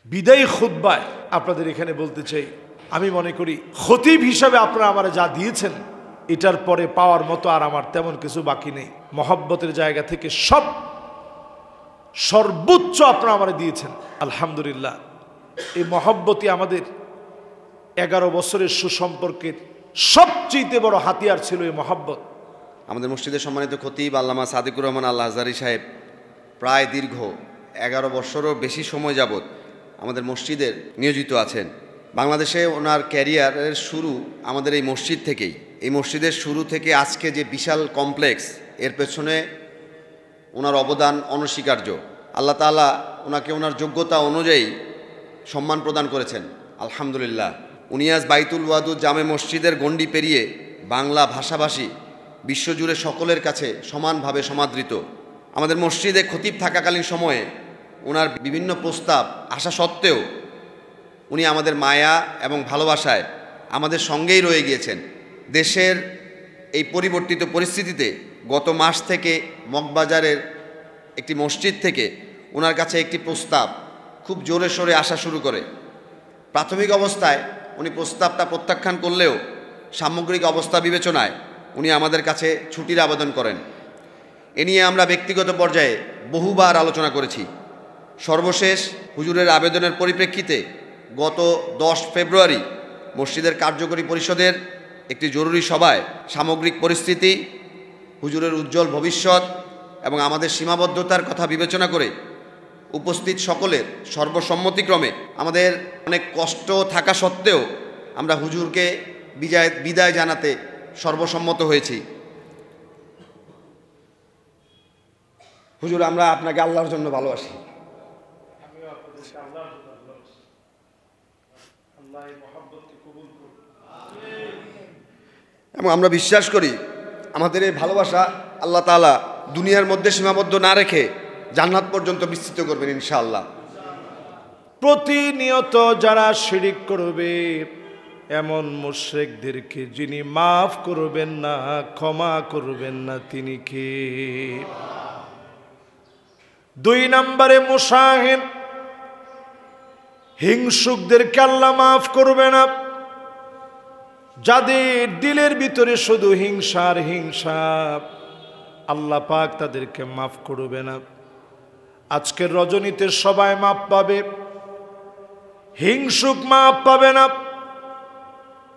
বিদায়ী খুতবায় আপনাদের এখানে বলতে চাই, আমি মনে করি খতিব হিসাবে আপনারা আমার যা দিয়েছেন এটার পরে পাওয়ার মতো আর আমার তেমন কিছু বাকি নেই। মহব্বতের জায়গা থেকে সর্বোচ্চ আপনারা আমার দিয়েছেন, আলহামদুলিল্লাহ। এই মহব্বতই আমাদের 11 বছরের সুসম্পর্কের সবচেয়ে বড় হাতিয়ার ছিল এই মহব্বত। আমাদের মসজিদের সম্মানিত খতিব আল্লামা সাদিকুর রহমান আল আজহারী সাহেব প্রায় দীর্ঘ 11 বছরও বেশি সময় যাবৎ আমাদের মসজিদের নিয়োজিত আছেন। বাংলাদেশে ওনার ক্যারিয়ারের শুরু আমাদের এই মসজিদ থেকেই। এই মসজিদের শুরু থেকে আজকে যে বিশাল কমপ্লেক্স, এর পেছনে ওনার অবদান অনস্বীকার্য। আল্লাহ তাআলা ওনাকে ওনার যোগ্যতা অনুযায়ী সম্মান প্রদান করেছেন, আলহামদুলিল্লাহ। উনি আজ বাইতুল ওয়াদুদ জামে মসজিদের গণ্ডি পেরিয়ে বাংলা ভাষাভাষী বিশ্বজুড়ে সকলের কাছে সমানভাবে সমাদৃত। আমাদের মসজিদে খতিব থাকাকালীন সময়ে ওনার বিভিন্ন প্রস্তাব আসা সত্ত্বেও উনি আমাদের মায়া এবং ভালোবাসায় আমাদের সঙ্গেই রয়ে গিয়েছেন। দেশের এই পরিবর্তিত পরিস্থিতিতে গত মাস থেকে মগবাজারের একটি মসজিদ থেকে ওনার কাছে একটি প্রস্তাব খুব জোরে সোরে আসা শুরু করে। প্রাথমিক অবস্থায় উনি প্রস্তাবটা প্রত্যাখ্যান করলেও সামগ্রিক অবস্থা বিবেচনায় উনি আমাদের কাছে ছুটির আবেদন করেন। এ নিয়ে আমরা ব্যক্তিগত পর্যায়ে বহুবার আলোচনা করেছি। সর্বশেষ হুজুরের আবেদনের পরিপ্রেক্ষিতে গত 10 ফেব্রুয়ারি মসজিদের কার্যকরী পরিষদের একটি জরুরি সভায় সামগ্রিক পরিস্থিতি, হুজুরের উজ্জ্বল ভবিষ্যৎ এবং আমাদের সীমাবদ্ধতার কথা বিবেচনা করে উপস্থিত সকলের সর্বসম্মতিক্রমে আমাদের অনেক কষ্ট থাকা সত্ত্বেও আমরা হুজুরকে বিদায় জানাতে সর্বসম্মত হয়েছি। হুজুর, আমরা আপনাকে আল্লাহর জন্য ভালোবাসি। এবং আমরা বিশ্বাস করি আমাদের এই ভালোবাসা আল্লাহ তাআলা দুনিয়ার মধ্যে সীমাবদ্ধ না রেখে জান্নাত পর্যন্ত বিস্তৃত করবেন ইনশাআল্লাহ। প্রতিনিয়ত যারা শিরিক করবে এমন মুশরিকদেরকে যিনি মাফ করবেন না, ক্ষমা করবেন না, তিনি কে? 2 নম্বরে মুসাহিন, হিংসুকদেরকে আল্লাহ মাফ করবে না। যাদের দিলের ভিতরে শুধু হিংসার হিংসা, আল্লাহ পাক তাদেরকে মাফ করবে না। আজকের রজনীতে সবাই মাপ পাবে, হিংসুক মাপ পাবে না।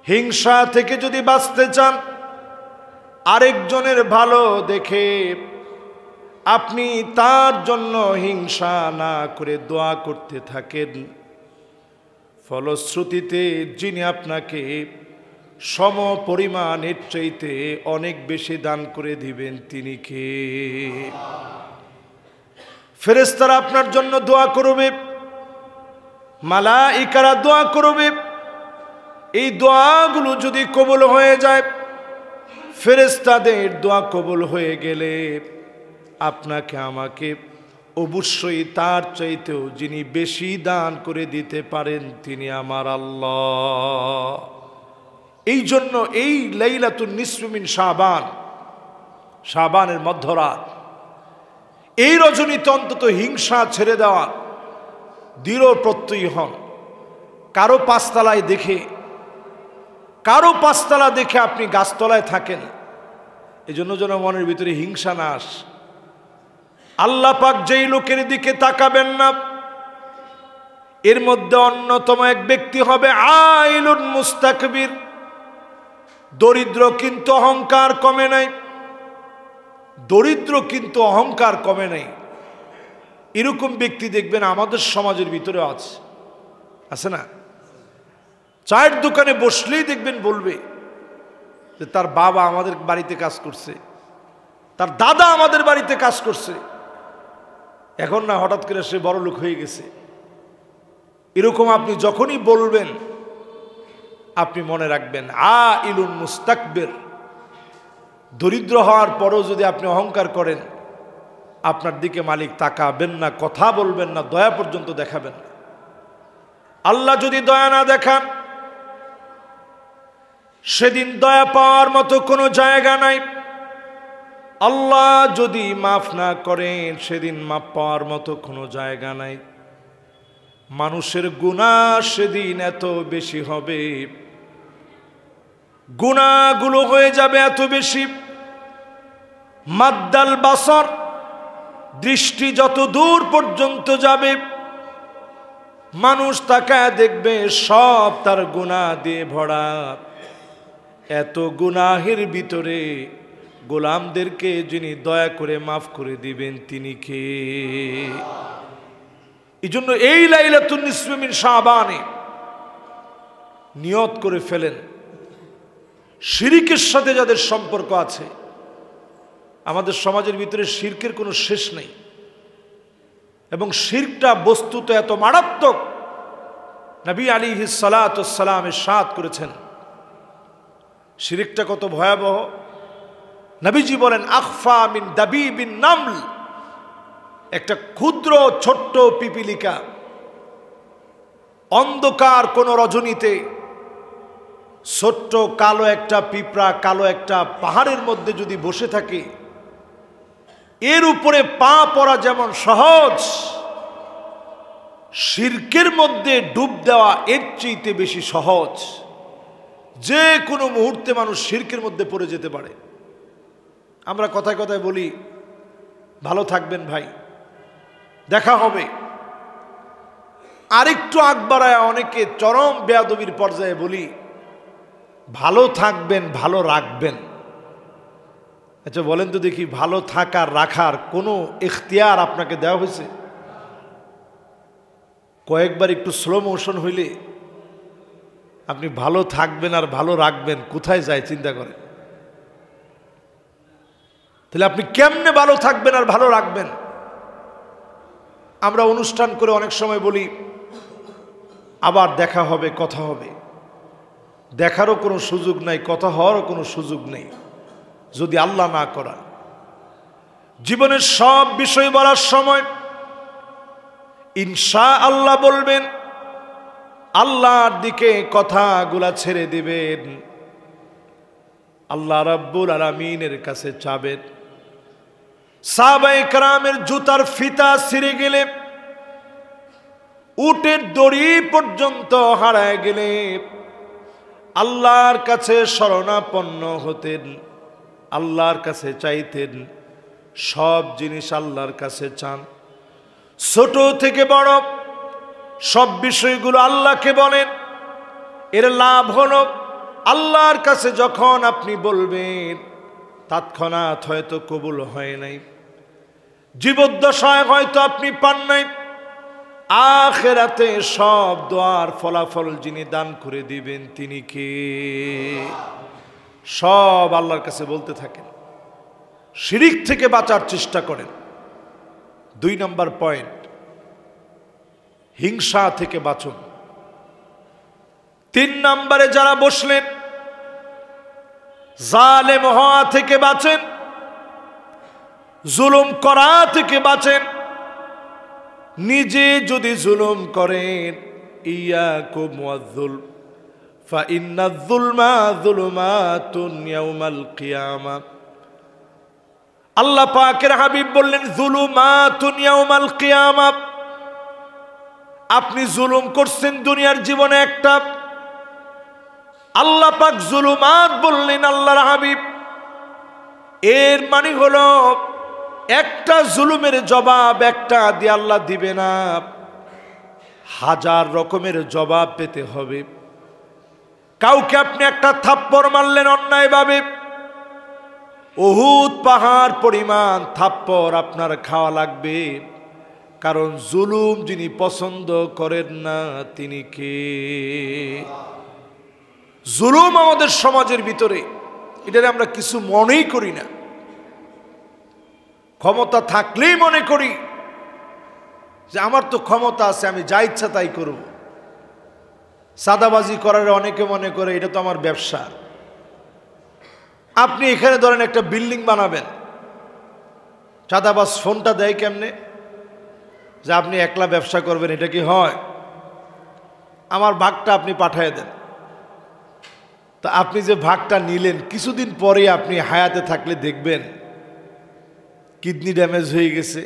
হিংসা থেকে যদি বাঁচতে চান, আরেকজনের ভালো দেখে আপনি তার জন্য হিংসা না করে দোয়া করতে থাকেন, ফলশ্রুতিতে যিনি আপনাকে সম পরিমাণের চাইতে অনেক বেশি দান করে দিবেন, তিনি কে? ফেরেশতারা আপনার জন্য দোয়া করবে, মালাইকারা দোয়া করবে। এই দোয়াগুলো যদি কবুল হয়ে যায়, ফেরেশতাদের দোয়া কবুল হয়ে গেলে আপনাকে আমাকে অবশ্যই তার চাইতেও যিনি বেশি দান করে দিতে পারেন, তিনি আমার আল্লাহ। এই জন্য এই লাইলাতুন নিসফি মিন শাবান, শাবানের মধ্যরাত, এই রজনীতে অন্তত হিংসা ছেড়ে দেওয়ার দৃঢ় প্রত্যয়ী হন। কারো পাঁচতলা দেখে আপনি গাছতলায় থাকেন, এজন্য যেন মনের ভিতরে হিংসা না আসে। আল্লাহ পাক যেই লোকের দিকে তাকাবেন না, এর মধ্যে অন্যতম এক ব্যক্তি হবে আইলুন মুস্তাকবির। দরিদ্র কিন্তু অহংকার কমে নাই, দরিদ্র কিন্তু অহংকার কমে নাই। এরকম ব্যক্তি দেখবেন আমাদের সমাজের ভিতরে আছে না? চায়ের দোকানে বসলেই দেখবেন বলবে যে তার বাবা আমাদের বাড়িতে কাজ করছে, তার দাদা আমাদের বাড়িতে কাজ করছে, এখন না হঠাৎ করে সে বড় লোক হয়ে গেছে। এরকম আপনি যখনই বলবেন, আপনি মনে রাখবেন আইলুন মুস্তাকবির। দরিদ্র হওয়ার পরেও যদি আপনি অহংকার করেন, আপনার দিকে মালিক তাকাবেন না, কথা বলবেন না, দয়া পর্যন্ত দেখাবেন না। আল্লাহ যদি দয়া না দেখান, সেদিন দয়া পাওয়ার মতো কোনো জায়গা নাই। আল্লাহ যদি মাফ না করেন, সেদিন মাফ পাওয়ার মতো কোনো জায়গা নাই। মানুষের গুনাহ সেদিন এত বেশি হবে, গুনাহগুলো হয়ে যাবে এত বেশি, মাদ্দাল বাসর, দৃষ্টি যত দূর পর্যন্ত যাবে মানুষ তাকায় দেখবে সব তার গুনাহ দিয়ে ভরা। এত গুনাহের ভিতরে গোলামদেরকে যিনি দয়া করে মাফ করে দিবেন তিনি কে? এই জন্য এই লাইলাতুন নিসফে মিন শাবানে নিয়ত করে ফেলেন, শিরকের সাথে যাদের সম্পর্ক আছে, আমাদের সমাজের ভিতরে শিরকের কোনো শেষ নেই, এবং শিরকটা বস্তুত এত মারাত্মক, নবী আলাইহিস সালাতু ওয়াস সালাম ইরশাদ করেছেন শিরকটা কত ভয়াবহ। নবীজি বলেন আখফা মিন দাবিবিন নামল, একটা ক্ষুদ্র ছোট্ট পিপিলিকা অন্ধকার কোন রজনীতে ছোট্ট কালো একটা পিঁপড়া কালো একটা পাহাড়ের মধ্যে যদি বসে থাকে, এর উপরে পা পড়া যেমন সহজ, শিরকের মধ্যে ডুব দেওয়া এর চেয়ে বেশি সহজ। যে কোনো মুহূর্তে মানুষ শিরকের মধ্যে পড়ে যেতে পারে। আমরা কথায় কথায় বলি ভালো থাকবেন ভাই, দেখা হবে, আরেকটু আগ বাড়ায় অনেকে চরম বেয়াদবির পর্যায়ে বলি ভালো থাকবেন ভালো রাখবেন। আচ্ছা বলেন তো দেখি, ভালো থাকার রাখার কোনো ইখতিয়ার আপনাকে দেওয়া হয়েছে? কয়েকবার একটু স্লো মোশন হইলে আপনি ভালো থাকবেন আর ভালো রাখবেন কোথায় যায় চিন্তা করেন। তাহলে আপনি কেমনে ভালো থাকবেন আর ভালো রাখবেন? আমরা অনুষ্ঠান করে অনেক সময় বলি আবার দেখা হবে, কথা হবে। দেখারও কোনো সুযোগ নাই, কথা হওয়ারও কোনো সুযোগ নেই যদি আল্লাহ না করান। জীবনের সব বিষয় বলার সময় ইনশাআল্লাহ বলবেন, আল্লাহর দিকে কথাগুলা ছেড়ে দিবেন, আল্লাহ রাব্বুল আলামিনের কাছে চাবেন। সাহাবায়ে কেরামের জুতার ফিতা ছিঁড়ে গেলে, উটের দড়ি পর্যন্ত হারায় গেলে আল্লাহর কাছে শরণাপন্ন হতেন, আল্লাহর কাছে চাইতেন। সব জিনিস আল্লাহর কাছে চান, ছোট থেকে বড় সব বিষয়গুলো আল্লাহকে বলেন। এর লাভ হলো আল্লাহর কাছে যখন আপনি বলবেন তৎক্ষণাৎ হয়তো কবুল হয় নাই, জীবদ্দশায় হয়তো আপনি পান নাই, আখিরাতে সব দোয়ার ফলাফল যিনি দান করে দিবেন তিনি কে? সব আল্লাহর কাছে বলতে থাকেন, শিরক থেকে বাঁচার চেষ্টা করেন। 2 নম্বর পয়েন্ট, হিংসা থেকে বাঁচুন। 3 নম্বরে যারা বসলেন, জালেম হওয়া থেকে বাঁচেন, জুলুম করা থেকে বাঁচেন। নিজে যদি জুলুম করেন, ইয়াকুম ওয়াজ-যুলম ফাইন্নায যুলমা যুলুমাতুন ইয়াউমাল কিয়ামাহ। আল্লাহ পাকের হাবিব বললেন যুলুমাতুন ইয়াউমাল কিয়ামাহ। আপনি জুলুম করছেন দুনিয়ার জীবনে একটা, আল্লাহ পাক জুলুমাত বললেন আল্লাহর হাবিব। এর মানে হলো একটা জুলুমের জবাব একটা দিয়ে আল্লাহ দিবে না, 1000 রকমের জবাব পেতে হবে। কাউকে আপনি একটা থাপ্পড় মারলেন অন্যায়ভাবে, উহুদ পাহাড় পরিমাণ থাপ্পড় আপনার খাওয়া লাগবে, কারণ জুলুম যিনি পছন্দ করেন না তিনি কে? জুলুম আমাদের সমাজের ভিতরে, এটা আমরা কিছু মনেই করি না। ক্ষমতা থাকলেই মনে করি যে আমার তো ক্ষমতা আছে, আমি যা ইচ্ছা তাই করব। সাদাবাজি করার অনেকে মনে করে এটা তো আমার ব্যবসা। আপনি এখানে ধরেন একটা বিল্ডিং বানাবেন, চাঁদাবাজ ফোনটা দেয় কেমনে যে আপনি একলা ব্যবসা করবেন, এটা কি হয়? আমার ভাগটা আপনি পাঠিয়ে দেন। তা আপনি যে ভাগটা নিলেন, কিছুদিন পরে আপনি হায়াতে থাকলে দেখবেন কিডনি ড্যামেজ হয়ে গেছে,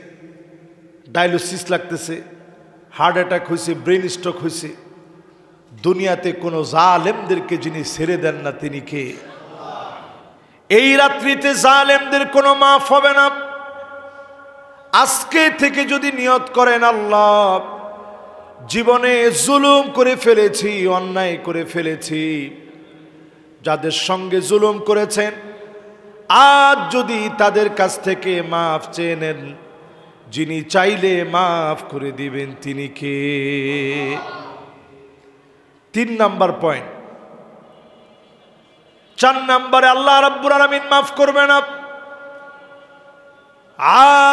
ডায়ালিসিস লাগতেছে, হার্ট অ্যাটাক হয়েছে, ব্রেন স্ট্রোক হয়েছে, দুনিয়াতে কোনো জালেমদেরকে যিনি ছেড়ে দেন না তিনি কে? এই রাত্রিতে জালেমদের কোনো মাফ হবে না। আজকে থেকে যদি নিয়ত করেন, আল্লাহ জীবনে জুলুম করে ফেলেছি, অন্যায় করে ফেলেছি, যাদের সঙ্গে জুলুম করেছেন আজ যদি তাদের কাছ থেকে মাফ চেয়ে নেন, যিনি চাইলে মাফ করে দিবেন তিনি কে? 3 নাম্বার পয়েন্ট। 4 নাম্বারে আল্লাহ রাব্বুল আলামিন মাফ করবে না।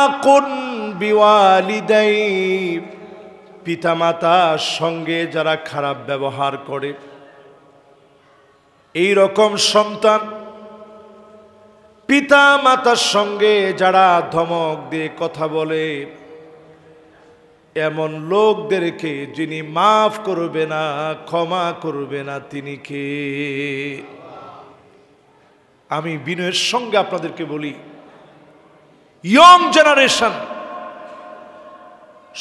আকুন বিওয়ালিদাই, পিতামাতার সঙ্গে যারা খারাপ ব্যবহার করে, এই রকম সন্তান পিতা মাতার সঙ্গে যারা ধমক দিয়ে কথা বলে, এমন লোকদেরকে যিনি মাফ করবে না, ক্ষমা করবে না তিনি কে? আমি বিনয়ের সঙ্গে আপনাদেরকে বলি, ইয়ং জেনারেশন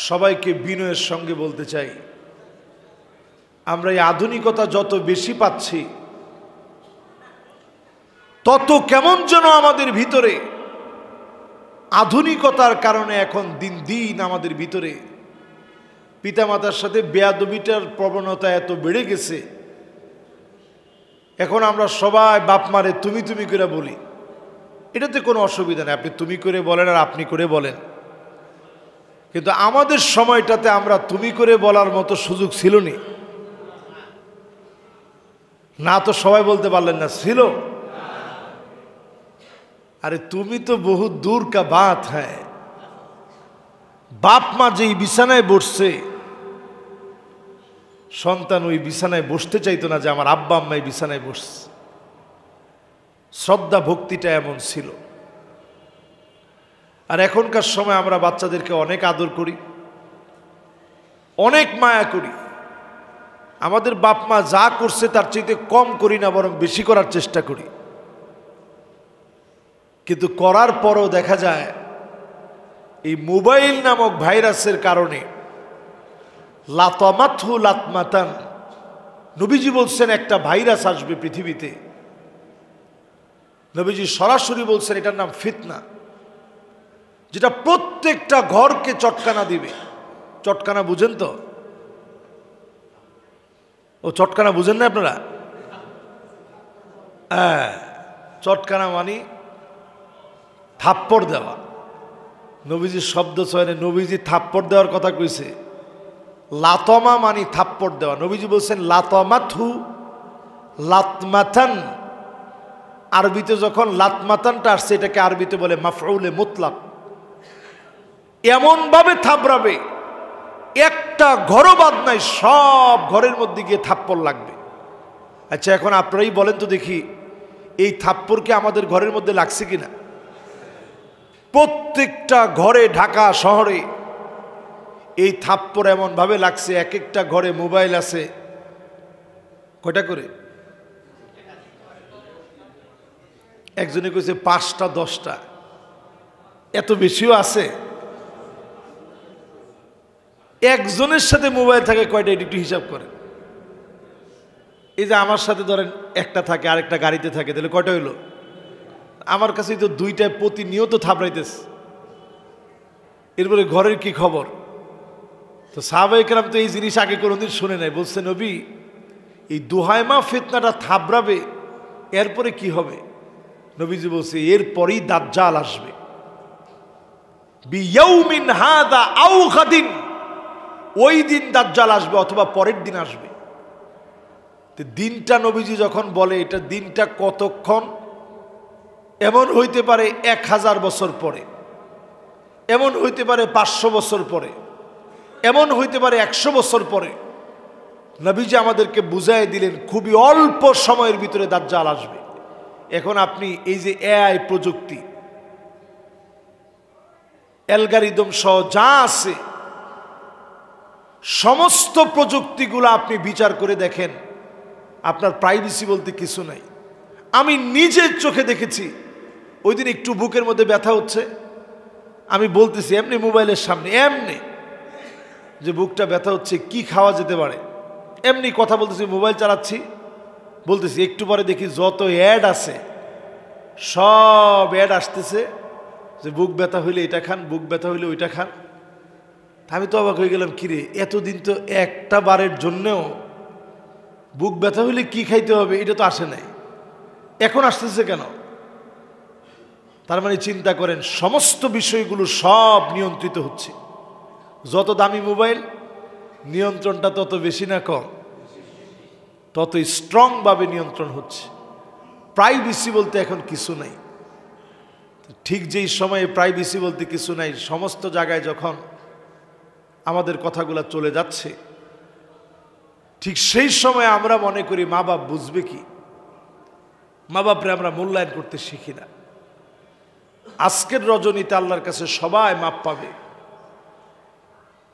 সবাইকে বিনয়ের সঙ্গে বলতে চাই, আমরা এই আধুনিকতা যত বেশি পাচ্ছি তত কেমন যেন আমাদের ভিতরে আধুনিকতার কারণে এখন দিন দিন আমাদের ভিতরে পিতামাতার সাথে বেয়াদবিটার প্রবণতা এত বেড়ে গেছে। এখন আমরা সবাই বাপ মারে তুমি তুমি করে বলি, এটাতে কোনো অসুবিধা নেই, আপনি তুমি করে বলেন আর আপনি করে বলেন, কিন্তু আমাদের সময়টাতে আমরা তুমি করে বলার মতো সুযোগ ছিল না। তো সবাই বলতে পারলেন না, ছিল? আরে তুমি তো বহু দূর কা বাত হ্যায়। বাপ মা যেই বিছানায় বসছে, সন্তান ওই বিছানায় বসতে চাইতো না যে আমার আব্বা আম্মা এই বিছানায় বসছে। শ্রদ্ধা ভক্তিটা এমন ছিল। আর এখনকার সময় আমরা বাচ্চাদেরকে অনেক আদর করি, অনেক মায়া করি। আমাদের বাপ মা যা করছে তার চাইতে কম করি না, বরং বেশি করার চেষ্টা করি। কিন্তু করার পরও দেখা যায় এই মোবাইল নামক ভাইরাসের কারণে লাতামাথু লাতমাতান, নবীজি বলছেন একটা ভাইরাস আসবে পৃথিবীতে। নবীজি সরাসরি বলছেন এটার নাম ফিতনা, যেটা প্রত্যেকটা ঘরকে চটকানা দিবে। চটকানা বুঝেন তো? ও চটকানা বুঝেন না আপনারা? হ্যাঁ, চটকানা মানে থাপ্পড় দেওয়া। নবীজির শব্দ চয়নে নবীজি থাপ্পড় দেওয়ার কথা কইছে। লাতমা মানে থাপ্পড় দেওয়া। নবীজি বলছেন লাতমাথু লাতমাতান। আরবিতে যখন লাতমাতানটা আসছে, এটাকে আরবিতে বলে মাফউলে মুতলাক। এমনভাবে থাপড়াবে একটা ঘরও বাদ নাই, সব ঘরের মধ্যে গিয়ে থাপ্পড় লাগবে। আচ্ছা, এখন আপনারাই বলেন তো দেখি, এই থাপ্পড় কি আমাদের ঘরের মধ্যে লাগছে কিনা? প্রত্যেকটা ঘরে, ঢাকা শহরে এই থাপ্পড় এমনভাবে লাগছে। এক একটা ঘরে মোবাইল আছে কয়টা করে? একজনে কইছে 5টা 10টা, এত বেশিও আছে। একজনের সাথে মোবাইল থাকে কয়টা, এটি একটু হিসাব করেন। এই যে আমার সাথে ধরেন একটা থাকে, আরেকটা গাড়িতে থাকে, তাহলে কয়টা হইলো? আমার কাছে তো 2টায় প্রতিনিয়ত থাপড়াইতেছে। এরপরে ঘরের কি খবর? তো সাহাবায়ে কেরাম তো এই জিনিস আগে কোনোদিন শুনে নাই। বলছে নবী, এই দুহাইমা ফিতনাটা থাপড়াবে, এরপরে কি হবে? নবীজি বলছে এরপরেই দাজ্জাল আসবে। বিয়াউমিন হাদা আও গাদিন, ওই দিন দাজ্জাল আসবে অথবা পরের দিন আসবে। তো দিনটা নবীজি যখন বলে, এটা দিনটা কতক্ষণ? এমন হইতে পারে 1000 বছর পরে, এমন হইতে পারে 500 বছর পরে, এমন হইতে পারে 100 বছর পরে। নবীজি আমাদেরকে বুঝাই দিলেন খুবই অল্প সময়ের ভিতরে দাজ্জাল আসবে। এখন আপনি এই যে এআই প্রযুক্তি, অ্যালগরিদম সহ যা আছে, সমস্ত প্রযুক্তিগুলো আপনি বিচার করে দেখেন, আপনার প্রাইভেসি বলতে কিছু নাই। আমি নিজের চোখে দেখেছি। ওই দিন একটু বুকের মধ্যে ব্যথা হচ্ছে, আমি বলতেছি এমনি মোবাইলের সামনে, এমনি যে বুকটা ব্যথা হচ্ছে, কি খাওয়া যেতে পারে? এমনি কথা বলতেছি, মোবাইল চালাচ্ছি, বলতেছি, একটু পরে দেখি যত অ্যাড আছে সব অ্যাড আসতেছে যে বুক ব্যথা হইলে এটা খান, বুক ব্যথা হইলে ওইটা খান। আমি তো অবাক হয়ে গেলাম, কিরে এতদিন তো একটা বারের জন্যেও বুক ব্যথা হইলে কি খাইতে হবে এটা তো আসে নাই, এখন আসতেছে কেন? তার মানে চিন্তা করেন, সমস্ত বিষয়গুলো সব নিয়ন্ত্রিত হচ্ছে। যত দামি মোবাইল, নিয়ন্ত্রণটা তত বেশি না কম? তত স্ট্রংভাবে নিয়ন্ত্রণ হচ্ছে। প্রাইভেসি বলতে এখন কিছু নাই। ঠিক যেই সময়ে প্রাইভেসি বলতে কিছু নাই, সমস্ত জায়গায় যখন আমাদের কথাগুলো চলে যাচ্ছে, ঠিক সেই সময় আমরা মনে করি মা বাপ বুঝবে কি, মা বাপরে আমরা মূল্যায়ন করতে শিখি না। আজকের রজনীতে আল্লাহর কাছে সবাই মাপ পাবে।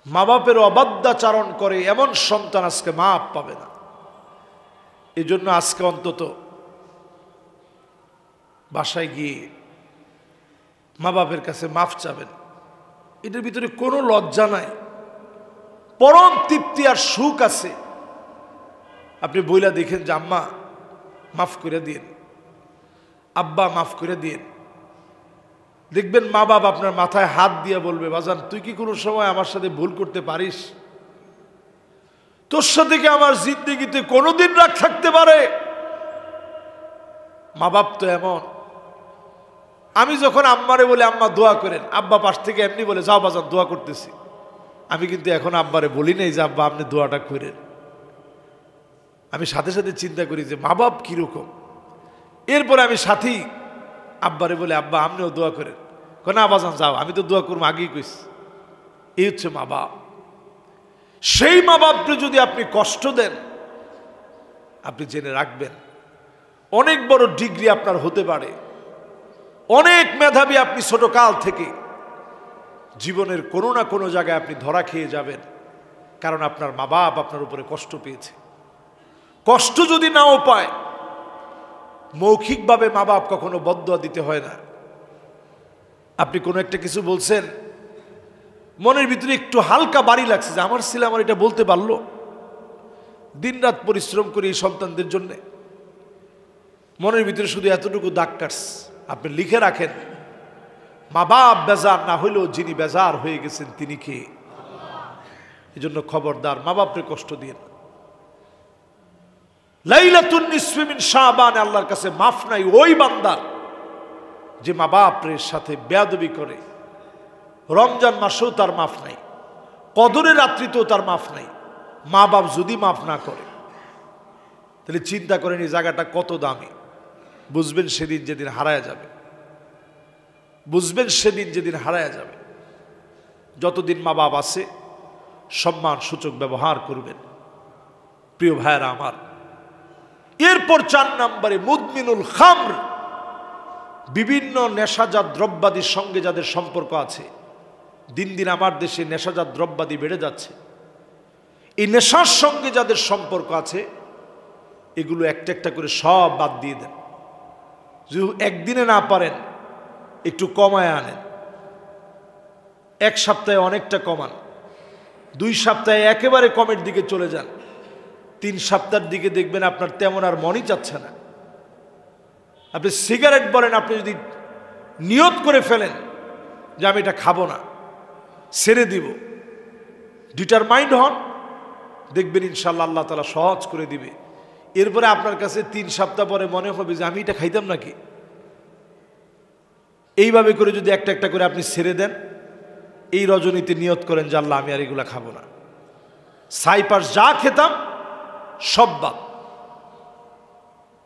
মা বাপের অবাধ্যাচারণ করে এমন সন্তান আজকে মাপ পাবে না। এই জন্য আজকে অন্তত বাসায় গিয়ে মা বাপের কাছে মাফ চাবেন। এটার ভিতরে কোনো লজ্জা নাই, পরম তৃপ্তি আর সুখ আছে। আপনি বইলা দেখেন যে আম্মা মাফ করে দিন, আব্বা মাফ করে দিন, দেখবেন মা বাপ আপনার মাথায় হাত দিয়ে বলবে, বাজান তুই কি কোনো সময় আমার সাথে ভুল করতে পারিস? তোর সাথে কি আমার জিন্দেগিতে কোনোদিন রাগ থাকতে পারে? মা বাপ তো এমন। আমি যখন আম্মারে বলে আম্মা দোয়া করেন, আব্বা পাশ থেকে এমনি বলে যাও বাজান দোয়া করতেছি, আমি কিন্তু এখন আব্বারে বলি নাই যে আব্বা আপনি দোয়াটা করেন। আমি সাথে সাথে চিন্তা করি যে মা বাপ কিরকম। এরপরে আমি সাথী আব্বারে বলে আব্বা আপনিও দোয়া করেন, না বাজান যাও, আমি তো দোয়া করবো আগেই কইছি। এই হচ্ছে মা বাপ। সেই মা বাপকে যদি আপনি কষ্ট দেন, আপনি জেনে রাখবেন অনেক বড় ডিগ্রি আপনার হতে পারে, অনেক মেধাবী আপনি ছোটকাল থেকে, জীবনের কোনো না কোনো জায়গায় আপনি ধরা খেয়ে যাবেন, কারণ আপনার মা বাপ আপনার উপরে কষ্ট পেয়েছে। কষ্ট যদি নাও পায়, মৌখিকভাবে মা বাপ কখনো বদদোয়া দিতে হয় না। আপনি কোনো একটা কিছু বলছেন, মনের ভিতরে একটু হালকা বাড়ি লাগছে যে আমার ছেলে আমার এটা বলতে পারলো, দিনরাত পরিশ্রম করি এই সন্তানদের জন্য, মনের ভিতরে শুধু এতটুকু দাগ কাটছে। আপনি লিখে রাখেন, মা বাপ বেজার না হইলেও যিনি বেজার হয়ে গেছেন তিনি কে? এই জন্য খবরদার মা বাপরে কষ্ট দিয়ে না। লাইলাতুন নিসফি মিন শাবান, আল্লাহর কাছে মাফ নাই ওই বান্দা যে মা বাপের সাথে বেয়াদবি করে। রমজান মাসেও তার মাফ নাই, কদরের রাত্রিতেও তার মাফ নাই। মা বাপ যদি মাফ না করে, তাহলে চিন্তা করেন এই জায়গাটা কত দামি। বুঝবেন সেদিন যেদিন হারায় যাবে, বুঝবেন সেদিন যেদিন হারায় যাবে। যতদিন মা বাপ আছে সম্মান সূচক ব্যবহার করবেন। প্রিয় ভাইয়েরা আমার, এরপর 4 নম্বরে মুদমিনুল খামর, বিভিন্ন নেশাজাত দ্রব্যাদির সঙ্গে যাদের সম্পর্ক আছে। দিন দিন আমার দেশে নেশাজাত দ্রব্যাদি বেড়ে যাচ্ছে। এই নেশার সঙ্গে যাদের সম্পর্ক আছে, এগুলো একটা একটা করে সব বাদ দিয়ে দেন। যদি একদিনে না পারেন, একটু কমায় আনেন। 1 সপ্তাহে অনেকটা কমান, 2 সপ্তাহে একেবারে কমের দিকে চলে যান, 3 সপ্তাহের দিকে দেখবেন আপনার তেমন আর মনই চাচ্ছে না। আপনি সিগারেট বলেন, আপনি যদি নিয়ত করে ফেলেন যে আমি এটা খাবো না, ছেড়ে দিব, ডিটারমাইন্ড হন, দেখবেন ইনশাল্লাহ আল্লাহ তাআলা সহজ করে দিবে। এরপরে আপনার কাছে 3 সপ্তাহ পরে মনে হবে যে আমি এটা খাইতাম নাকি। এইভাবে করে যদি একটা একটা করে আপনি ছেড়ে দেন, এই রজনীতে নিয়ত করেন যে আল্লাহ আমি আর এগুলা খাবো না, সাইপাস যা খেতাম সব বাদ।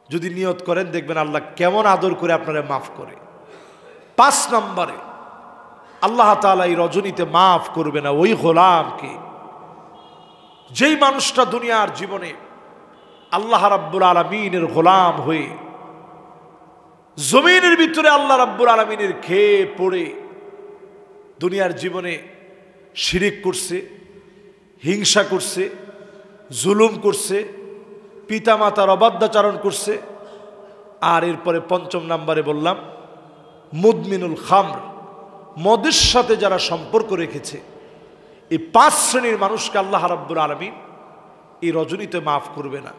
যদি নিয়ত করেন, দেখবেন আল্লাহ কেমন আদর করে আপনারা মাফ করে। 5 নম্বরে আল্লাহ তাআলা এই রজনীতে মাফ করবে না ওই গোলামকে, যেই মানুষটা দুনিয়ার জীবনে আল্লাহ রাব্বুল আলামিনের গোলাম হয়ে জমিনের ভিতরে আল্লাহ রাব্বুল আলামিনের খেয়ে পড়ে দুনিয়ার জীবনে শিরিক করছে, হিংসা করছে, জুলুম করছে, পিতামাতার অবাধ্যাচরণ করছে। আর এরপরে 5 নম্বরে বললাম মুদমিনুল খামর, মদের সাথে যারা সম্পর্ক রেখেছে, এই 5 শ্রেণীর মানুষকে আল্লাহ রাব্বুল আলামিন এই রজনীতে মাফ করবে না,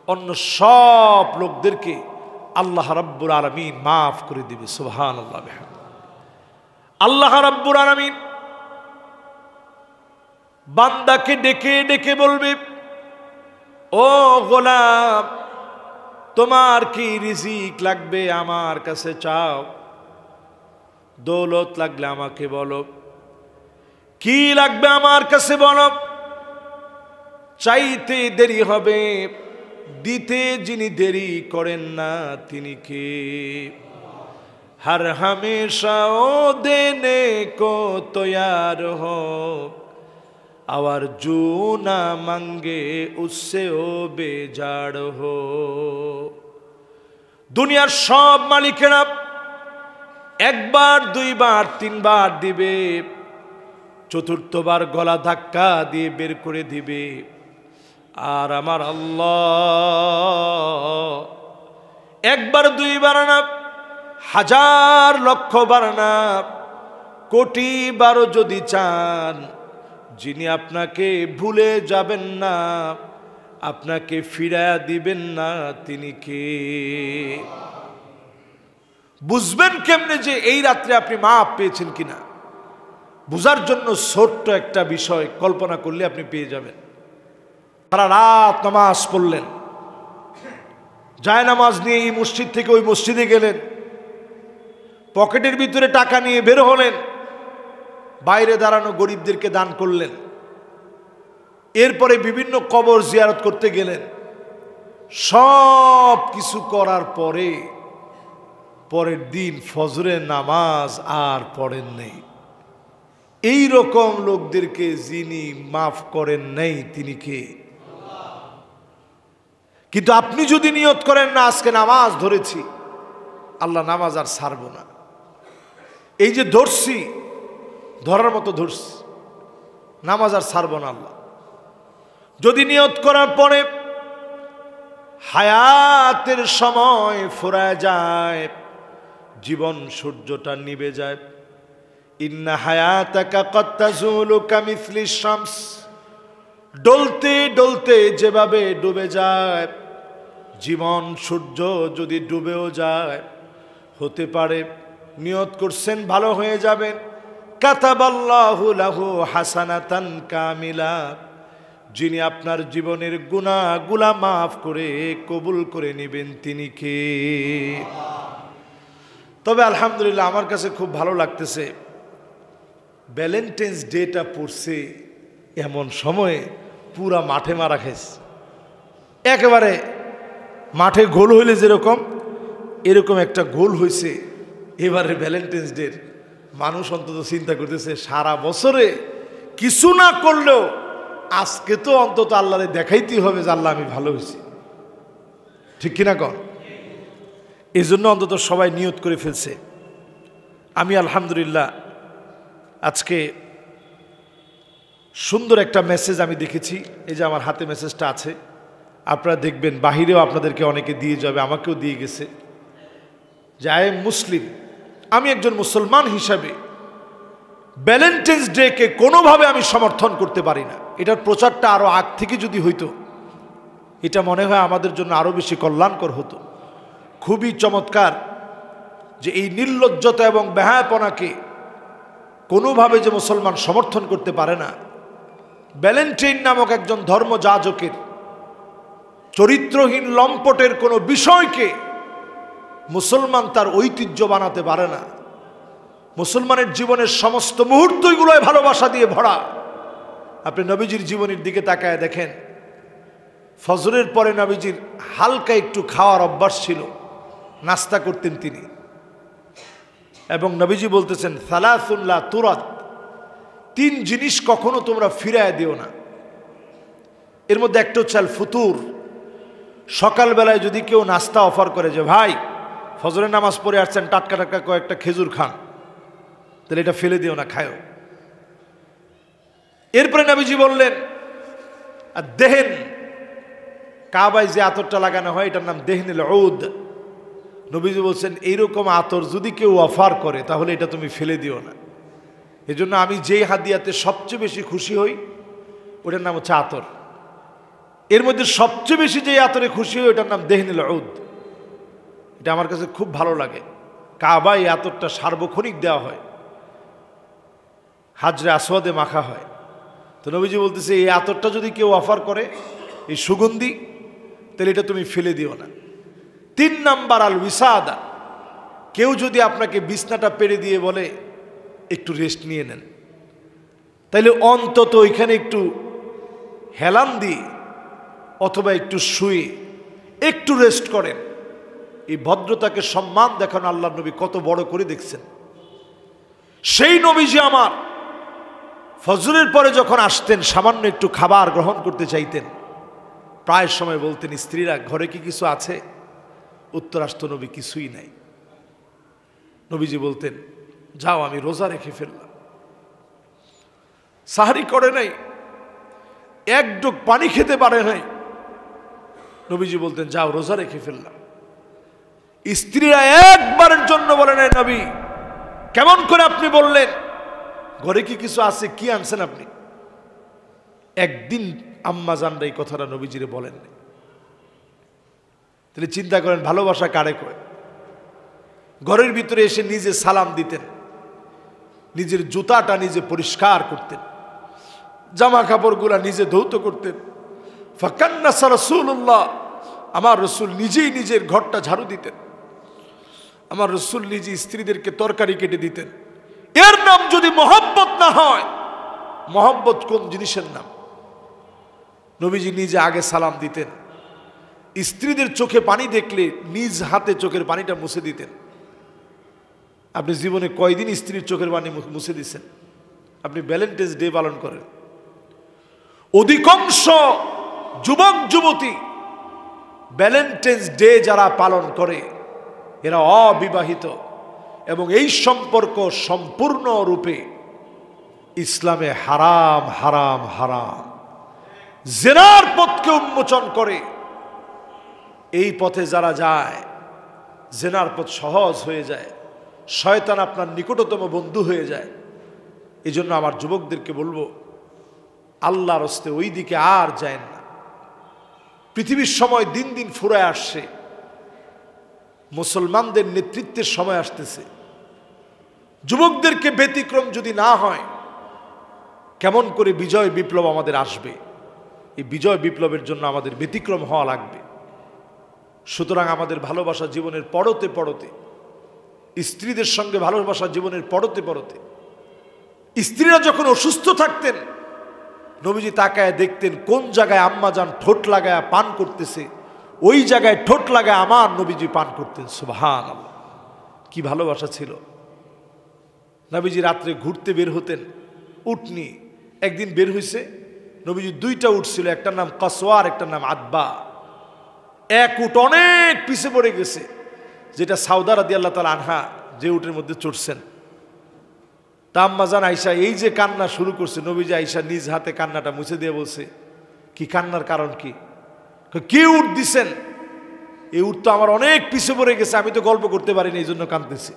অন্য সব লোকদেরকে আল্লাহ রাব্বুল আলামিন মাফ করে দিবে। সুবহানাল্লাহ। আল্লাহ রাব্বুল আলামিন বান্দাকে ডেকে ডেকে বলবে, ও গোলাম, তোমার কি রিজিক লাগবে আমার কাছে চাও, দৌলত লাগলে আমাকে বলো, কি লাগবে আমার কাছে বলো। চাইতে দেরি হবে, দিতে যিনি দেরি করেন না তিনি কে। हर हमेशा ओ देने को तैयार हो, और जो ना मांगे उससे ओ बेजार हो। दुनियार सब मालिकेरा एकबार दुईबार तीनबार दिबे, चतुर्थबार गला धक्का दिए बेर करे दिबे। আর আমার আল্লাহ একবার দুইবার না, হাজার লক্ষ বার না, কোটি বারও যদি চান, যিনি আপনাকে ভুলে যাবেন না, আপনাকে ফিরায়া দিবেন না, তিনি কে। বুঝবেন কেমনে যে এই রাত্রে আপনি মাপ পেয়েছেন কিনা? বুঝার জন্য ছোট্ট একটা বিষয় কল্পনা করলে আপনি পেয়ে যাবেন। সারা রাত নামাজ পড়লেন, যায় নামাজ নিয়ে এই মসজিদ থেকে ওই মসজিদে গেলেন, পকেটের ভিতরে টাকা নিয়ে বের হলেন, বাইরে দাঁড়ানো গরিবদেরকে দান করলেন, এরপরে বিভিন্ন কবর জিয়ারত করতে গেলেন। সব কিছু করার পরে পরের দিন ফজরের নামাজ আর পড়েন নেই। এই রকম লোকদেরকে যিনি মাফ করেন নাই তিনি কে? কিন্তু আপনি যদি নিয়ত করেন না আজকে নামাজ ধরেছি, আল্লাহ নামাজ আর ছাড়বো না, এই যে ধরছি, ধরার মতো ধরছি, নামাজ আর ছাড়বো না আল্লাহ, যদি নিয়ত করার পরে হায়াতের সময় ফুরায় যায়, জীবন সূর্যটা নিভে যায়, ইন্না হায়াতাকা কদ তাজুলু কামিসলি শামস, ডলতে ডলতে যেভাবে ডুবে যায় জীবন, সূর্য যদি ডুবেও যায়, হতে পারে নিয়ত করছেন ভালো হয়ে যাবেন, কাতাবাল্লাহু লাহু হাসানাতান কামিলা, যিনি আপনার জীবনের গুনাহগুলা মাফ করে কবুল করে নেবেন তিনি কে? তবে আলহামদুলিল্লাহ আমার কাছে খুব ভালো লাগতেছে, ভ্যালেন্টাইন্স ডেটা পড়ছে এমন সময়ে পুরা মাঠে মারা খাইছে। একেবারে মাঠে গোল হইলে যেরকম, এরকম একটা গোল হয়েছে এবারে ভ্যালেন্টাইন্স ডের। মানুষ অন্তত চিন্তা করতেছে সারা বছরে কিছু না করলেও আজকে তো অন্তত আল্লাহরে দেখাইতেই হবে যে আল্লাহ আমি ভালো হয়েছি, ঠিক কিনা কন? এই জন্য অন্তত সবাই নিয়ত করে ফেলছে। আমি আলহামদুলিল্লাহ আজকে সুন্দর একটা মেসেজ আমি দেখেছি, এই যে আমার হাতে মেসেজটা আছে, আপনারা দেখবেন বাহিরেও আপনাদেরকে অনেকে দিয়ে যাবে, আমাকেও দিয়ে গেছে, যে আই এম মুসলিম, আমি একজন মুসলমান হিসাবে ভ্যালেন্টাইন্স ডেকে কোনোভাবে আমি সমর্থন করতে পারি না। এটার প্রচারটা আরও আগ থেকে যদি হইতো, এটা মনে হয় আমাদের জন্য আরও বেশি কল্যাণকর হতো। খুবই চমৎকার যে এই নির্লজ্জতা এবং বেহায়াপনাকে কোনোভাবে যে মুসলমান সমর্থন করতে পারে না, ভ্যালেন্টাইন নামক একজন ধর্মযাজকের চরিত্রহীন লম্পটের কোনো বিষয়কে মুসলমান তার ঐতিহ্য বানাতে পারে না। মুসলমানের জীবনের সমস্ত মুহূর্তগুলোয় ভালোবাসা দিয়ে ভরা। আপনি নবীজির জীবনের দিকে তাকায় দেখেন, ফজরের পরে নবীজির হালকা একটু খাওয়ার অভ্যাস ছিল, নাস্তা করতেন তিনি, এবং নবীজি বলতেছেন সালাসুন লা তুরাদ, 3 জিনিস কখনো তোমরা ফিরায় দিও না। এর মধ্যে একটা হচ্ছে আল ফুতুর, সকালবেলায় যদি কেউ নাস্তা অফার করে যে ভাই ফজরের নামাজ পড়ে আসছেন, টাটকা টাটকা কয়েকটা খেজুর খান, তাহলে এটা ফেলে দিও না, খায়ও। এরপরে নবীজি বললেন আর দেহেন, কাবায় যে আতরটা লাগানো হয় এটার নাম দেহনিল উদ। নবীজি বলছেন এইরকম আতর যদি কেউ অফার করে তাহলে এটা তুমি ফেলে দিও না। এজন্য আমি যেই হাদিয়াতে সবচেয়ে বেশি খুশি হই ওটার নাম হচ্ছে আতর। এর মধ্যে সবচেয়ে বেশি যে আতরে খুশি হই ওটার নাম দেহনিল উদ। এটা আমার কাছে খুব ভালো লাগে। কাবায় এই আতরটা সার্বক্ষণিক দেওয়া হয়, হাজরে আসওয়াদে মাখা হয়। তো নবীজি বলতেছে এই আতরটা যদি কেউ অফার করে, এই সুগন্ধি, তাহলে এটা তুমি ফেলে দিও না। 3 নাম্বার আল উইসাদা, কেউ যদি আপনাকে বিছনাটা পেরে দিয়ে বলে একটু রেস্ট নিয়ে নেন, তাইলে অন্তত ওইখানে একটু হেলান দিয়ে অথবা একটু শুয়ে একটু রেস্ট করেন। এই ভদ্রতাকে সম্মান দেখানো আল্লাহর নবী কত বড় করে দেখছেন। সেই নবীজি আমার ফজরের পরে যখন আসতেন, সামান্য একটু খাবার গ্রহণ করতে চাইতেন, প্রায় সময় বলতেন স্ত্রীরা ঘরে কি কিছু আছে? উত্তর আসতো নবী কিছুই নাই। নবীজি বলতেন যাও আমি রোজা রেখে ফেললাম, সাহারি করে নাই, এক ডুক পানি খেতে পারে নাই। নবীজি বলতেন যাও রোজা রেখে ফেললাম। স্ত্রীরা একবারের জন্য বলে নাই নবী কেমন করে আপনি বললেন, ঘরে কি কিছু আছে, কি আনছেন আপনি? একদিন আম্মা জানরা এই কথাটা নবীজিরে বলেন। তাহলে চিন্তা করেন ভালোবাসা কারে কয়। ঘরের ভিতরে এসে নিজে সালাম দিতেন, নিজের জুতাটা নিজে পরিষ্কার করতেন, জামা কাপড়গুলা নিজে ধৌত করতেন। ফাকান্নাসা রাসূলুল্লাহ, আমার রসুল নিজেই নিজের ঘরটা ঝাড়ু দিতেন। আমার রসুল নিজে স্ত্রীদেরকে তরকারি কেটে দিতেন। এর নাম যদি মহব্বত না হয়, মহব্বত কোন জিনিসের নাম? নবীজি নিজে আগে সালাম দিতেন, স্ত্রীদের চোখে পানি দেখলে নিজ হাতে চোখের পানিটা মুছে দিতেন। আপনি জীবনে কয়দিন স্ত্রীর চোখের পানি মুছে দিচ্ছেন? আপনি ভ্যালেন্টাইন্স ডে পালন করেন। অধিকাংশ যুবক যুবতী ভ্যালেন্টাইন্স ডে যারা পালন করে এরা অবিবাহিত, এবং এই সম্পর্ক সম্পূর্ণরূপে ইসলামে হারাম হারাম হারাম। জিনার পথকে উন্মোচন করে। এই পথে যারা যায় জিনার পথ সহজ হয়ে যায়, শয়তান আপনার নিকটতম বন্ধু হয়ে যায়। এই জন্য আমার যুবকদেরকে বলবো আল্লাহর হস্তে ওই দিকে আর যায় না। পৃথিবীর সময় দিন দিন ফুরায় আসছে, মুসলমানদের নেতৃত্বের সময় আসতেছে। যুবকদেরকে ব্যতিক্রম যদি না হয়, কেমন করে বিজয় বিপ্লব আমাদের আসবে? এই বিজয় বিপ্লবের জন্য আমাদের ব্যতিক্রম হওয়া লাগবে। সুতরাং আমাদের ভালোবাসা জীবনের পড়তে পড়তে, স্ত্রীদের সঙ্গে ভালোবাসা জীবনের পড়তে পড়তে, স্ত্রীরা যখন অসুস্থ থাকতেন নবীজি তাকায় দেখতেন কোন জায়গায় আম্মা জান ঠোঁট লাগায় পান করতেছে, ওই জায়গায় ঠোঁট লাগায় আমার নবীজি পান করতেন। সুবহানাল্লাহ, কি ভালোবাসা ছিল। নবীজি রাত্রে ঘুরতে বের হতেন, উটনি একদিন বের হয়েছে, নবীজি 2টা উট ছিল, একটার নাম কসওয়ার, একটার নাম আদবা। এক উট অনেক পিছে পড়ে গেছে, যেটা সাউদা রাদিয়াল্লাহু তাআলা আনহা যে উটের মধ্যে চড়ছেন। তা আম্মা জান আয়েশা এই যে কান্না শুরু করছে, নবীজি আয়েশা নিজ হাতে কান্নাটা মুছে দিয়ে বলছে কি কান্নার কারণ কি? কি উট দিছেন? এই উট তো আমার অনেক পিছে পড়ে গেছে, আমি তো গল্প করতে পারিনি, এই জন্য কাঁদতেছি।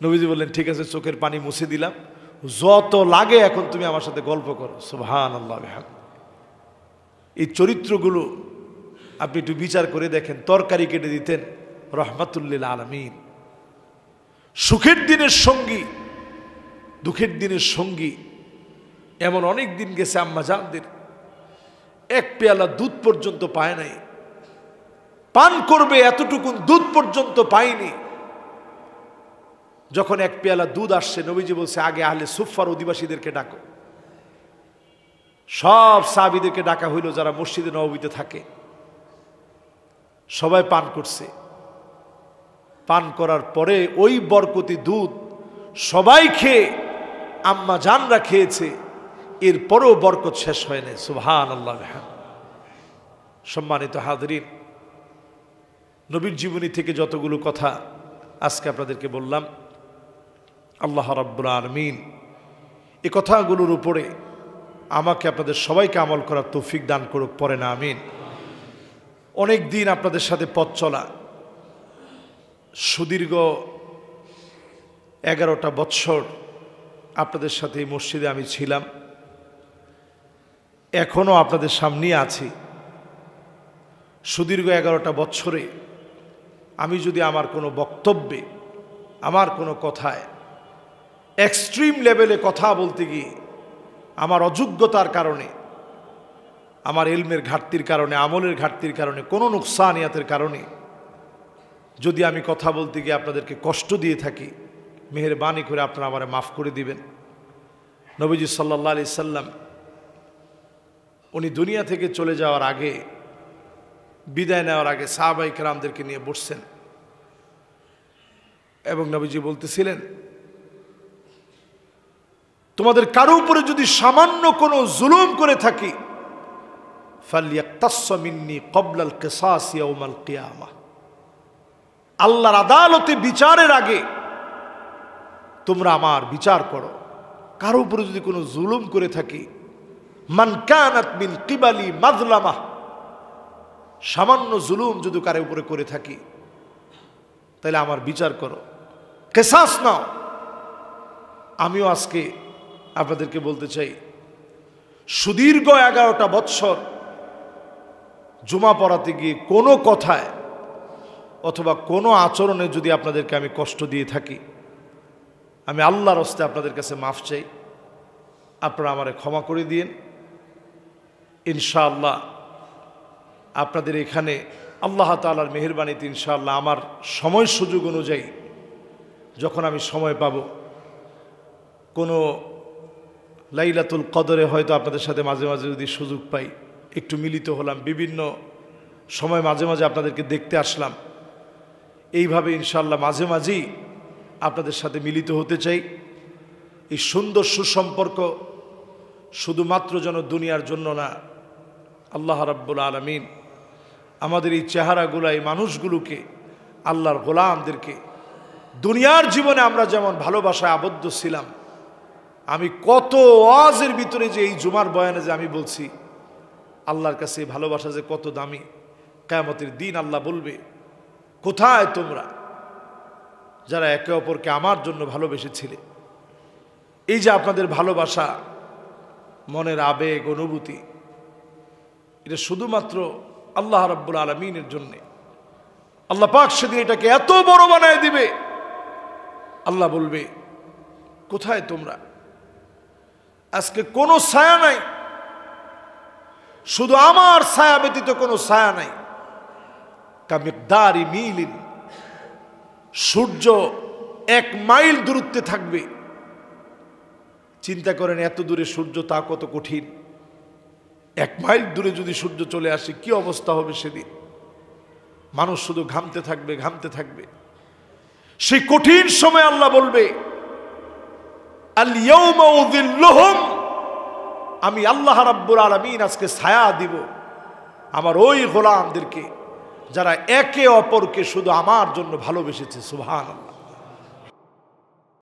নবীজি বললেন ঠিক আছে, চোখের পানি মুছে দিলাম, যত লাগে এখন তুমি আমার সাথে গল্প করো। সুবহানাল্লাহ। এই চরিত্রগুলো আপনি একটু বিচার করে দেখেন। তরকারি কেটে দিতেন, রহমাতুল্লিল আলামিন। সুখের দিনের সঙ্গী, দুঃখের দিনের সঙ্গী। এমন অনেক দিন গেছে আম্মা জানদের এক পেয়ালা দুধ পর্যন্ত পায় নাই, পান করবে এতটুকুন দুধ পর্যন্ত পায়নি। যখন এক পেয়ালা দুধ আসছে, নবীজি বলছে আগে আহলে সুফার অধিবাসীদেরকে ডাকো। সব সাহাবীদেরকে ডাকা হইল যারা মসজিদে নববীতে থাকে। সবাই পান করছে। পান করার পরে ওই বরকতি দুধ সবাই খেয়ে, আম্মা জানরা খেয়েছে, এরপরেও বরকত শেষ হয় না। সুবহানাল্লাহ। সম্মানিত হাজরিন, নবীর জীবনী থেকে যতগুলো কথা আজকে আপনাদেরকে বললাম, আল্লাহ রাব্বুল আলামিন এই কথাগুলোর উপরে আমাকে আপনাদের সবাইকে আমল করার তৌফিক দান করুক, পরে না আমিন। অনেক দিন আপনাদের সাথে পথ চলা, সুদীর্ঘ 11টা বৎসর আপনাদের সাথে এই মসজিদে আমি ছিলাম, এখনও আপনাদের সামনেই আছি। সুদীর্ঘ 11টা বছরে আমি যদি আমার কোনো বক্তব্যে, আমার কোনো কথায় এক্সট্রিম লেভেলে কথা বলতে গিয়ে আমার অযোগ্যতার কারণে, আমার ইলমের ঘাটতির কারণে, আমলের ঘাটতির কারণে, কোনো নুকসানিয়াতের কারণে যদি আমি কথা বলতে গিয়ে আপনাদেরকে কষ্ট দিয়ে থাকি, মেহেরবানি করে আপনারা আমারে মাফ করে দিবেন। নবীজি সাল্লাল্লাহু আলাইহি সাল্লাম উনি দুনিয়া থেকে চলে যাওয়ার আগে, বিদায় নেওয়ার আগে সাহাবায়ে কেরামদেরকে নিয়ে বসছেন এবং নবীজি বলতেছিলেন, তোমাদের কারো উপরে যদি সামান্য কোনো জুলুম করে থাকি, ফালইয়াকতাস মিন্নি ক্বাবলাল কিসাস ইয়াউমাল কিয়ামাহ, আল্লাহর আদালতে বিচারের আগে তোমরা আমার বিচার করো। কারো উপরে যদি কোনো জুলুম করে থাকি, মান কানাত মিন কিবালি মাজলামা, সামান্য জুলুম যদি কারো উপরে করে থাকি তাহলে আমার বিচার করো, কিসাস নাও। আমিও আজকে আপনাদেরকে বলতে চাই, সুদীর্ঘ 11টা বৎসর জুমা পড়াতে গিয়ে কোনো কথায় অথবা কোনো আচরণে যদি আপনাদেরকে আমি কষ্ট দিয়ে থাকি, আমি আল্লাহর হস্তে আপনাদের কাছে মাফ চাই, আপনারা আমারে ক্ষমা করে দিন। ইনশাআল্লাহ আপনাদের এখানে আল্লাহ তাআলার মেহেরবানিতে ইনশাআল্লাহ আমার সময় সুযোগ অনুযায়ী যখন আমি সময় পাব, কোনো লাইলাতুল কদরে হয়তো আপনাদের সাথে মাঝে মাঝে যদি সুযোগ পাই, একটু মিলিত হলাম, বিভিন্ন সময় মাঝে মাঝে আপনাদেরকে দেখতে আসলাম, এইভাবে ইনশাআল্লাহ মাঝে মাঝেই আপনাদের সাথে মিলিত হতে চাই। এই সুন্দর সুসম্পর্ক শুধুমাত্র যেন দুনিয়ার জন্য না, আল্লাহ রাব্বুল আলামিন আমাদের এই চেহারাগুলো, এই মানুষগুলোকে, আল্লাহর গোলামদেরকে দুনিয়ার জীবনে আমরা যেমন ভালোবাসায় আবদ্ধ ছিলাম, আমি কত ওয়াজের ভিতরে যে এই জুমার বয়ানে যে আমি বলছি, আল্লাহর কাছে এই ভালোবাসা যে কত দামি, কিয়ামতের দিন আল্লাহ বলবে, কোথায় তোমরা যারা একে অপরকে আমার জন্য ভালোবেসেছিলে? এই যে আপনাদের ভালোবাসা, মনের আবেগ, অনুভূতি, এটা শুধুমাত্র আল্লাহ রাব্বুল আলামিনের জন্যে। আল্লাহ পাক সেদিন এটাকে এত বড় বানায় দিবে, আল্লাহ বলবে, কোথায় তোমরা? আজকে কোনো ছায়া নাই, শুধু আমার ছায়া ব্যতীত কোনো ছায়া নাই। কামিকদারি মিলিন, সূর্য 1 মাইল দূরত্বে থাকবে। চিন্তা করেন এত দূরে সূর্য, তা কত কঠিন। 1 মাইল দূরে যদি সূর্য চলে আসে কি অবস্থা হবে সেদিন? মানুষ শুধু ঘামতে থাকবে, ঘামতে থাকবে। সেই কঠিন সময় আল্লাহ বলবে, আল ইয়াউমা উযিল্লুহুম, আমি আল্লাহ রাব্বুল আলামিন আজকে ছায়া দিব আমার ওই গোলামদেরকে যারা একে অপরকে শুধু আমার জন্য ভালোবেসেছে। সুবহানাল্লাহ।